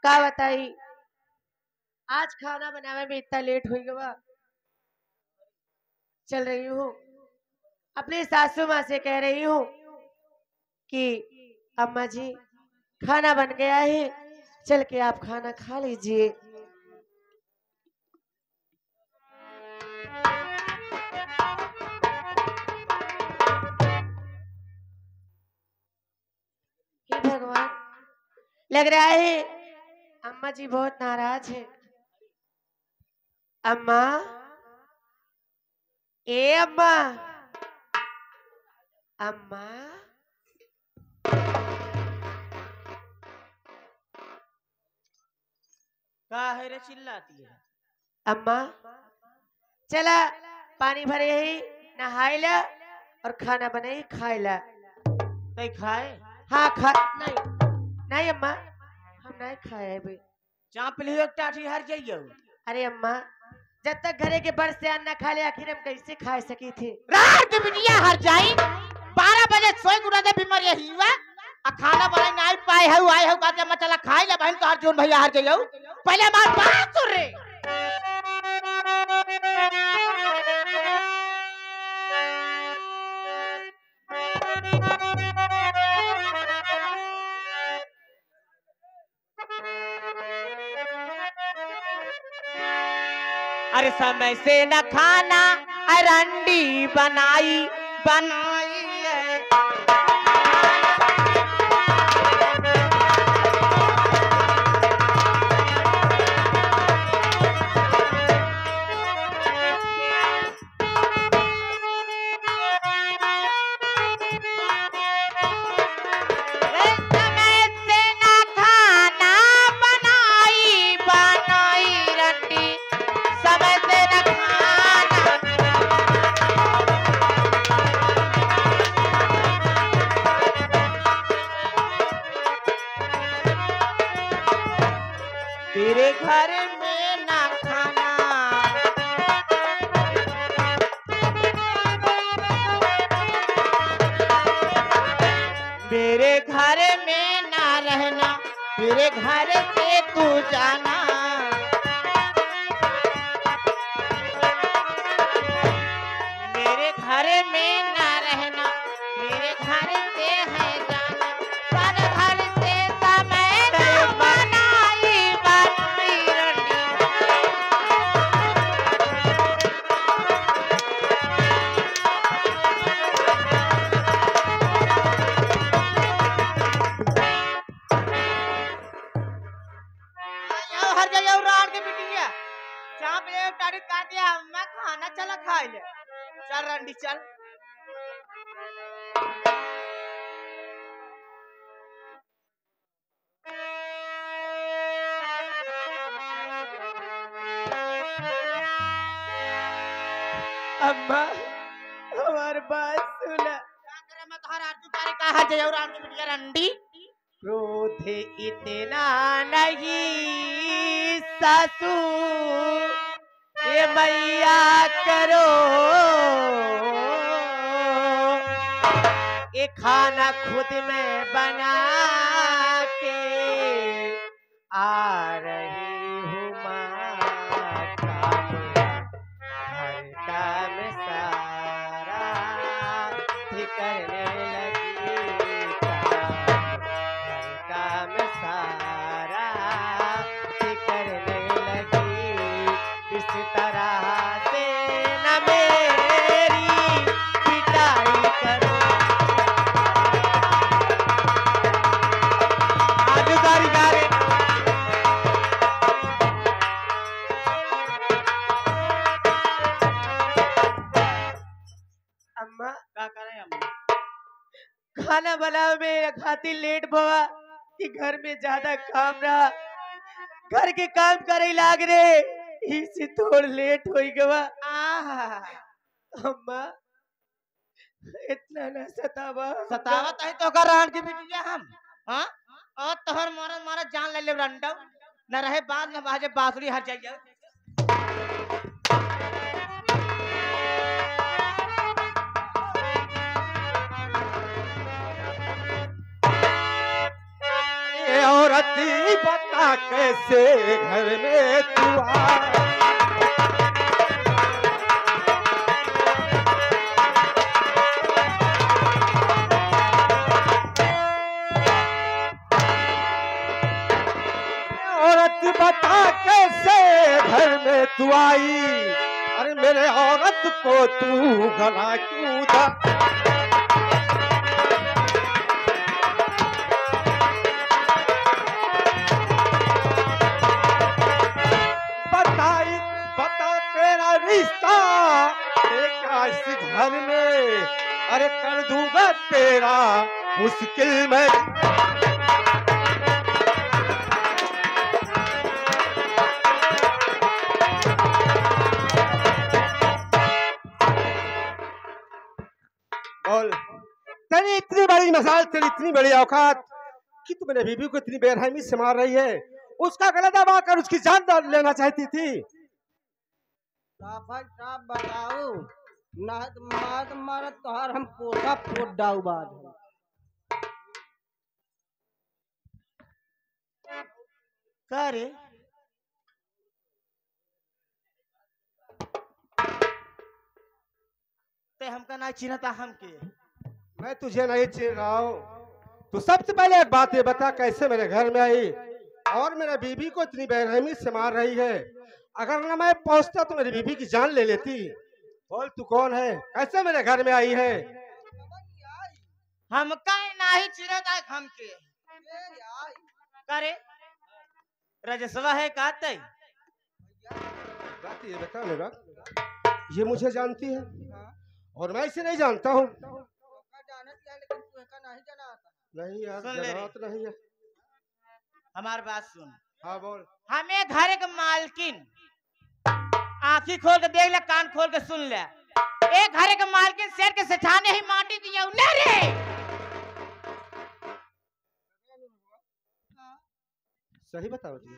का बताई आज खाना बनावे में इतना लेट हो गया। चल रही हूँ अपनी सासू माँ से कह रही हूँ कि अम्मा जी खाना बन गया है, चल के आप खाना खा लीजिए। हे भगवान, लग रहा है अम्मा जी बहुत नाराज है। अम्मा, ए अम्मा, अम्मा, का है रे चिल्लाती है? अम्मा चला पानी भरे ही नहाई ला और खाना बनाई खाई ला। तई खाए हाँ खा नहीं नहीं अम्मा, हम नहीं खाए अभी। चाप लियो एक टाठी हर जाइयो। अरे अम्मा, जब तक घरे के बड़ से अन्न खा ले आखिर हम कैसे खा सकी थी। रात के बिटिया हर जाई 12 बजे सोई गुना दे बीमारी हिवा आ खाना बनाई नहीं पाए है आए हो का मचला खाई ले बहन तो हर जोन भैया हर जाइयो। पहले हमार बात सुन रे। अरे समय से न खाना अरंडी बनाई बनाई है। तेरे घर में ना खाना मेरे घर में ना रहना मेरे घर से तू जाना। मेरे घर में ना रहना मेरे घर से है जाना। पर घर से समय न बनाई बनाई रंडी। आयो हर जाओ रात के बिटिया चाप ले टाड़ी काट दिया मैं खाना चला खा ले। चल रंडी चल। अम्मा हमारी बात सुना। मैं तो हर आरती तारी का हर जाओ रात के बिटिया रंडी। क्रोध इतना नहीं सासू ये मैया करो, ये खाना खुद में बना के आ रही हूँ माता, हर काम सारा ही करने लगी काम सारा ही करने लगी। इस तरह से न मेरी पिटाई करो। आज सारी गारे अम्मा का करे अम्मा? खाना बनाओ में खाती लेट भवा कि घर में ज्यादा काम रहा, घर के काम करे लाग रे इसी थोड़ लेट हो गवा। अम्मा इतना न सतावा। सतावत है तो कर रात की बिटिया हम हां और तोहर मारा जान ले ले रंडा न रहे बाद न बाजे बांसुरी हर जाइए। औरत बता बता कैसे घर में तू आया। औरत बता कैसे घर में तू आई, अरे मेरे औरत को तू गला क्यों दा। बताई बता तेरा रिश्ता क्या इस घर में, अरे कर दूंगा तेरा मुश्किल में। बोल, तेरी इतनी बड़ी मसाल, तेरी इतनी बड़ी औकात कि तू मेरे बीबी को इतनी बेरहमी से मार रही है। उसका गला दबा कर उसकी जान लेना चाहती थी। साहब बताओ ना, मार मारा तोहार हम पोसा पोट डाउ बाद। का रे ते हमका ना चिन्हता हमके। मैं तुझे नहीं चिन्ह रहा हूँ। तू सबसे पहले एक बात ये बता कैसे मेरे घर में आई और मेरे बीबी को इतनी बेरहमी से मार रही है। अगर ना मैं पहुंचता तो मेरी बीबी की जान ले लेती। बोल तू कौन है, कैसे मेरे घर में आई है। हमका नहीं चिन्हता हमके। करे रजसवा है काते बात ये बता मेरा, ये मुझे जानती है और मैं इसे नहीं जानता हूँ। नहीं यार, सुन ले जरूरत नहीं है। हमारी बात सुन। हाँ बोल। हमें घर के मालकिन आंखी खोल के देख ले, कान खोल के सुन ले। एक घर के मालकिन शेर के सेठाने ही माटी दिया उन्हें रे। सही बताओ जी।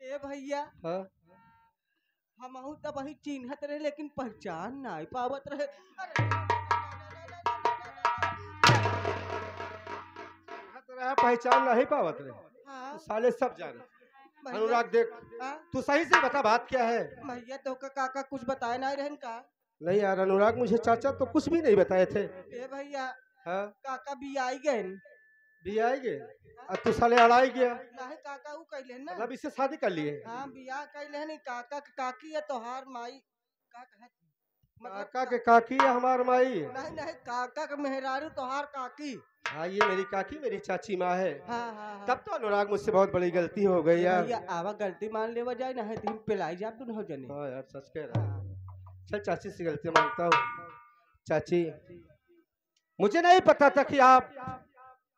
ए भैया हाँ हम तब वही चिन्हत रहे लेकिन पहचान नहीं पावत रहे। पहचान नहीं पावत रहे। हाँ साले सब जाने। भैया, अनुराग देख, हाँ? तू सही से बता बात क्या है। भैया तो का काका कुछ बताया नहीं रहन का। नहीं यार अनुराग, मुझे चाचा तो कुछ भी नहीं बताए थे। ए भैया हाँ काका भी आई गए भी आएंगे और तू साले अड़ाई गया। नहीं काका वो कहले ना। मतलब इससे शादी कर लिए। हाँ बियाह कहले नहीं काका के काकी है तोहार माई का कहत काका के काकी है हमार माई। नहीं नहीं काका के मेहरारू तोहार काकी। हाँ ये मेरी काकी मेरी चाची माँ है। हाँ हाँ तब तो अनुराग मुझसे बहुत बड़ी गलती हो गई यार। भैया आवा गलती मान लेवा जाए ना है दिन पिलाई जाब तुम हो जने। हाँ यार सच कह रहा है। चल चाची से गलती मानता हूँ। चाची मुझे नहीं पता था कि आप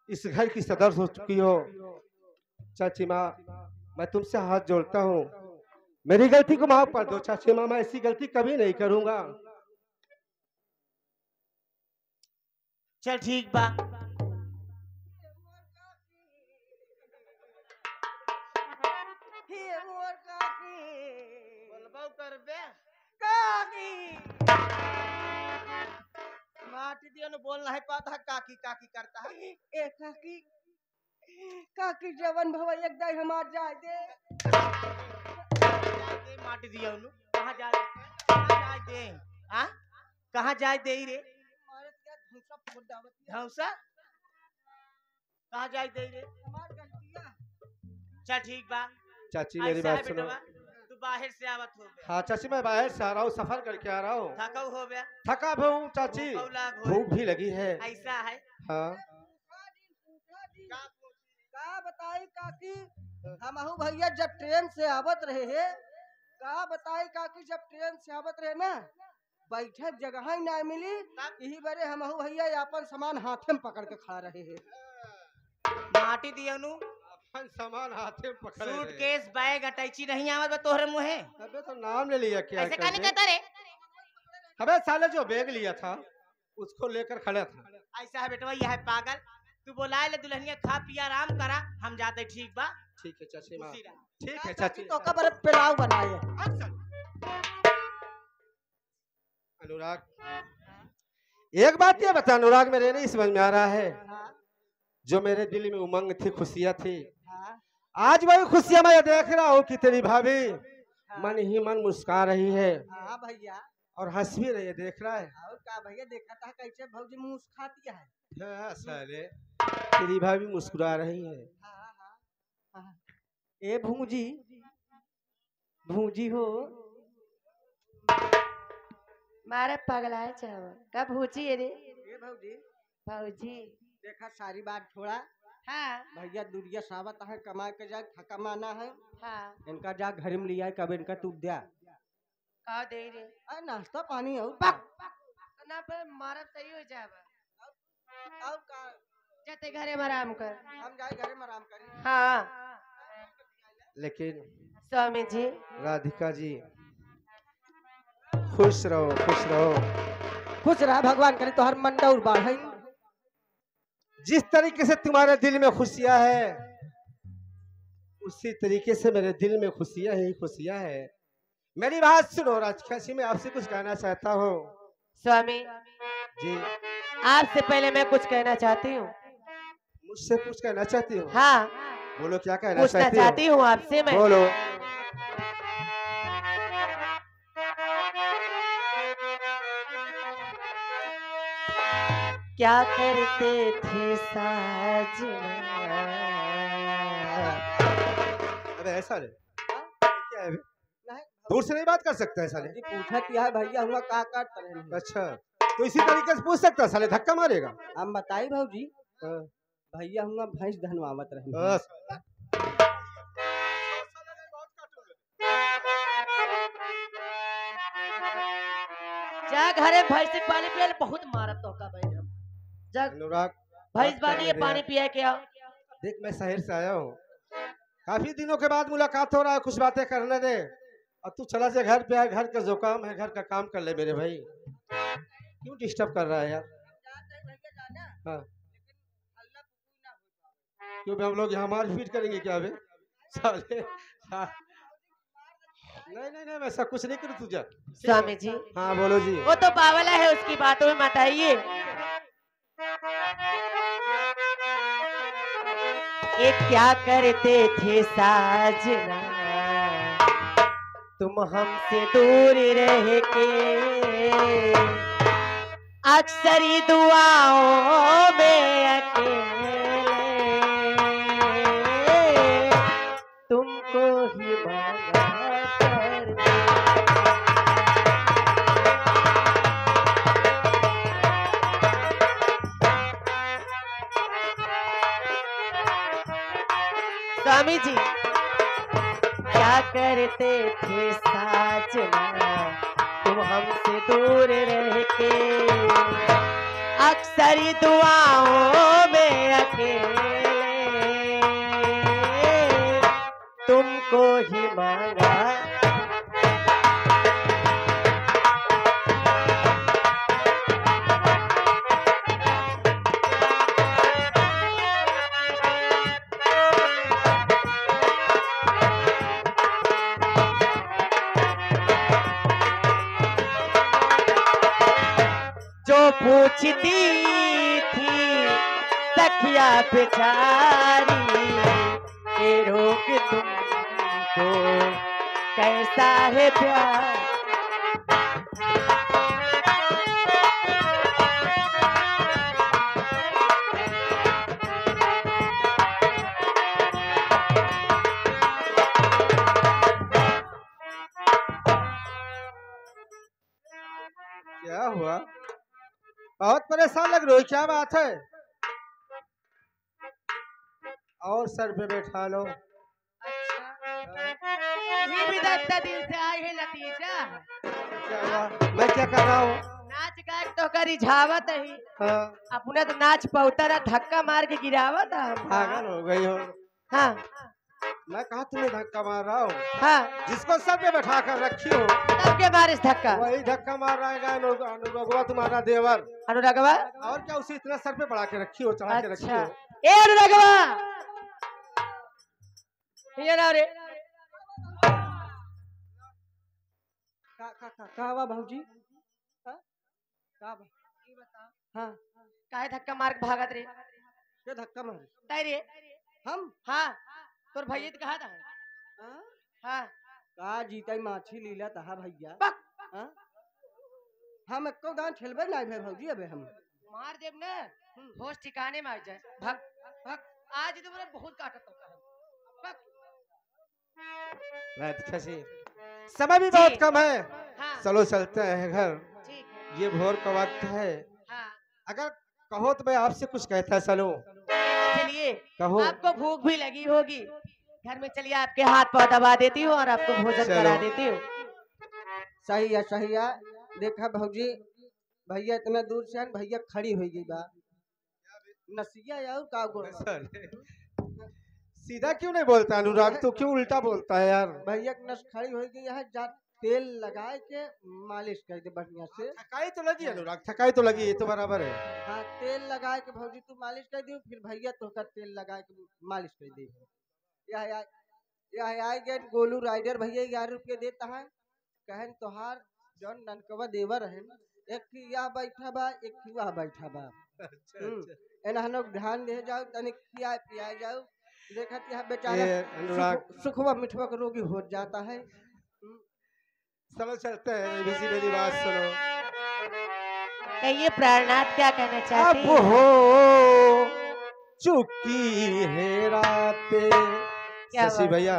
इस घर की सदस्य हो चुकी हो। चाची माँ मैं तुमसे हाथ जोड़ता हूँ, मेरी गलती को माफ कर दो। चाची माँ मैं ऐसी गलती कभी नहीं करूंगा। चल ठीक बा। माटी दिया न बोल नहीं पाता काकी काकी करता है। ए काकी काकी जवन भवा एक दाई हमार जाए दे। माटी दिया उन्हें कहाँ जाए दे। हाँ कहाँ जाए दे रे। मारे क्या धुसा फुट दावत धौसा कहाँ जाए दे रे। हमार गलतिया। चल ठीक बा। चाची मेरी ऐसा है बात सुनो। बेटवा, तू बाहर से आवत हो गया। हाँ चाची मैं बाहर से आ रहा हूँ, सफर करके आ रहा हूँ। थका हो गया। थका भी हूँ चाची, भूख भी लगी है। ऐसा है। हाँ का बताई काकी हमहू भैया जब ट्रेन से आवत रहे है। का बताई काकी जब ट्रेन से आवत रहे ना बैठक जगह ही ना मिली। यही बारे हमहू भैया अपन सामान हाथे में पकड़ के खा रहे हैं। माटी दिया उन्हें अपन सामान हाथे में पकड़े रहे। सूटकेस बैग अटैची नहीं आवत बा तोहरे मुहे। अबे तो नाम ले लिया क्या ऐसे कहने कहता रे। अबे साले जो बैग लिया था उसको लेकर खड़ा था। ऐसा है बेटवा, यह है पागल। तू बोला ले दुल्हनिया खा पिया आराम करा, हम जाते ठीक बा। ठीक है चाची माँ, खुशी रह। ठीक है चाची। तो का बारे पिलाव बनाए। अनुराग एक बात ये बता, अनुराग मेरे नहीं समझ में आ रहा है। जो मेरे दिल में उमंग थी, खुशियाँ थी, आज वही खुशियां मैं देख रहा हूँ कि तेरी भाभी मन ही मन मुस्कुरा रही है हाँ भैया। और हंस भी रही है, देख रहा है। और का भैया देखा था कैसे भौजी मुस्कुराती है। हाँ, साले तेरी भाभी मुस्कुरा रही है। हाँ हाँ हाँ। ए भूजी, भूजी हो। मारे पगलाए चावल कब भूची है रे ए भौजी, भौजी। देखा सारी बात छोड़ा। हाँ भैया दुरिया सावत है, कमा के जा थका माना है। हाँ इनका जा घर में लिया कब इनका तू दिया। का दे रे नाश्ता पानी और पक ना पे मारा सही हो जावे। और का जाते घरे में आराम कर। हम जाए घरे में आराम करें। हाँ लेकिन स्वामी जी राधिका जी खुश रहो, खुश रहो। खुश रहा भगवान करे तो हर मंडा और बढ़े। जिस तरीके से तुम्हारे दिल में खुशियां है उसी तरीके से मेरे दिल में खुशियां ही खुशियां है। मेरी बात सुनो राजखासी, मैं आपसे कुछ कहना चाहता हूँ। स्वामी जी आपसे पहले मैं कुछ कहना चाहती हूँ। मुझसे कुछ कहना चाहती हो? हाँ बोलो, क्या कहना पूछना चाहती हो? चाहती हूँ आपसे मैं। बोलो। क्या करते थे साजना। अरे ऐसा नहीं, क्या है बे? दूर से नहीं बात कर सकता है साले। जी पूछा क्या है भैया, हुआ का करते रहे। अच्छा, तो इसी तरीके से पूछ सकता है साले, धक्का मारेगा। हम बताई भाजी, हाँ। भैया हुआ भैंस धनवावत रहे। बस। जा घरे भैंस से पानी पिया, बहुत मारत तो का भाई हम। जा अनुराग, भैंस बात बानी है, करने दे पानी यार। पिया के आओ। देख मैं शहर से आया हूँ, काफी दिनों के बाद मुलाकात हो रहा है, कुछ बातें करने दे। अब तू चला जा घर पे, आ घर का जो काम है घर का काम कर ले मेरे भाई। क्यों डिस्टर्ब कर रहा है यार? हाँ क्यों बे, हम लोग यहाँ मारपीट करेंगे क्या बे साले? हाँ। नहीं नहीं नहीं, वैसा कुछ नहीं करूँ तुझे। स्वामी जी हाँ बोलो जी। वो तो पावला है, उसकी बातों में मत आइए। ये क्या करते थे साजना, तुम हमसे दूर रह के, अक्सर ही दुआओं में अकेले तुमको ही मांगा करते। स्वामी जी क्या करते थे साजना, तुम हमसे दूर रह के, अक्सर ही दुआओं में अकेले तुमको ही मांगा। जो पूछती थी सखिया बेचारी, ये रोक तुमको कैसा है प्यार। क्या हुआ? बहुत परेशान लग रहे हो, क्या बात है? और सर पे बैठा लो। ये भी दस्ता दिन से आए है नतीजा। क्या हुआ? मैं क्या कर रहा हूँ? नाच गाय तो कर रिझावत ही, हाँ, अपने तो नाच पौता रहा, धक्का मार के गिरावत है। पागल हो गई हो? हाँ मैं कहा तुम्हें धक्का मार रहा हूँ? हाँ जिसको सर पे बैठा कर रखी हो तब के बारिश धक्का। वही धक्का मार रहा है अनुरागवा तुम्हारा देवर। अनुरागवा और क्या उसी इतना सर पे बढ़ा के रखी हो, चढ़ा के रखी अच्छा, हो? ए अनुरागवा ये ना रे। का हुआ भाजी? हाँ? का बा? हाँ काहे धक्का मार के भागत रे? ये धक्का मारे ताई रे हम? हाँ तोर भैया तो कहा था हाँ? हाँ का जीता माछी लीला तहा भैया बक। हाँ? हम एको गांव ठेलबे नहीं भे भौजी अबे हम मार देव ना होश ठिकाने में आ जाए भग भग आज तो मैंने बहुत काटा तो भग रात खसी समय भी बहुत कम है, हाँ चलो चलते हैं घर। ठीक है ये भोर का वक्त है, हाँ अगर कहो तो मैं आपसे कुछ कहता चलो। चलिए कहो। आपको भूख भी लगी होगी, घर में चलिए आपके हाथ पाँव दबा देती हूँ और आपको भोजन चलो। करा देती हूँ। सही है देखा भौजी भैया इतना दूर से आन भैया खड़ी हो गई बा नसिया यार का गोड़ सीधा क्यों नहीं बोलता अनुराग, तो क्यों उल्टा बोलता है यार। भैया की नस खड़ी हो गई है जा तेल लगाए के मालिश कर दे बढ़िया से। थकाई तो लगी अनुराग, थकाई तो लगी, ये तो बराबर है। हाँ तेल लगाए के भौजी तू मालिश कर दी फिर भैया तो का तेल लगाए के मालिश कर दी। यह आए गए गोलू राइडर भैया 11 रुपये देता है कहन तोहार जौन ननकवा देवर है एक की यहाँ बैठा बा एक की वहाँ बैठा बा। एना हम लोग ध्यान दे जाओ तनिक खिया पिया जाओ देखत यहाँ बेचारा अनुराग सुखवा मिठवा का रोगी हो जाता है। चलो चलते हैं, मेरी बात सुनो। कहिए प्राणनाथ क्या कहना चाहते अब हैं? हो चुकी है रातें। क्या शशि बात? भैया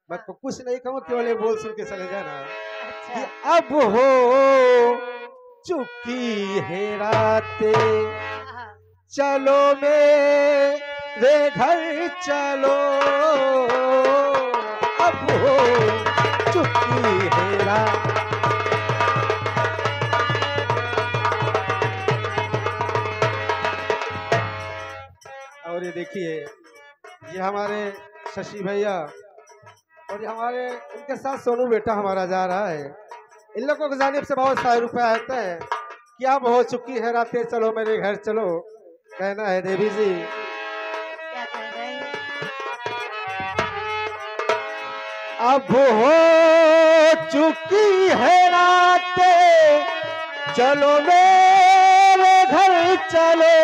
मैं तो कुछ नहीं कहूँ, केवल एक बोल सुन के चले जाना कि अच्छा अब हो चुकी है रातें, हाँ, चलो मेरे घर चलो। अब हो चुकी है रात। और ये देखिए ये हमारे शशि भैया और ये हमारे इनके साथ सोनू बेटा हमारा जा रहा है। इन लोगों की जानिब से बहुत सारे रुपए आते हैं कि अब हो चुकी है रातें, चलो मेरे घर चलो। कहना है देवी जी क्या कह रहे हैं? अब हो चुकी है रातें, चलो मेरे घर चलो।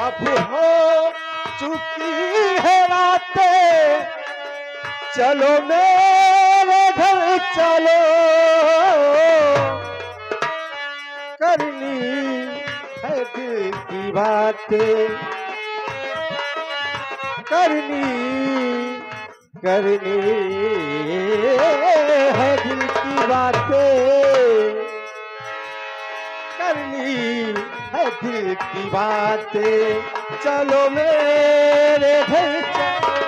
अब हो चुकी है रातें, चलो मेरे घर चलो। करनी है दिल की बातें, करनी है दिल की बातें, करनी है दिल की बातें, चलो मेरे घर चलो।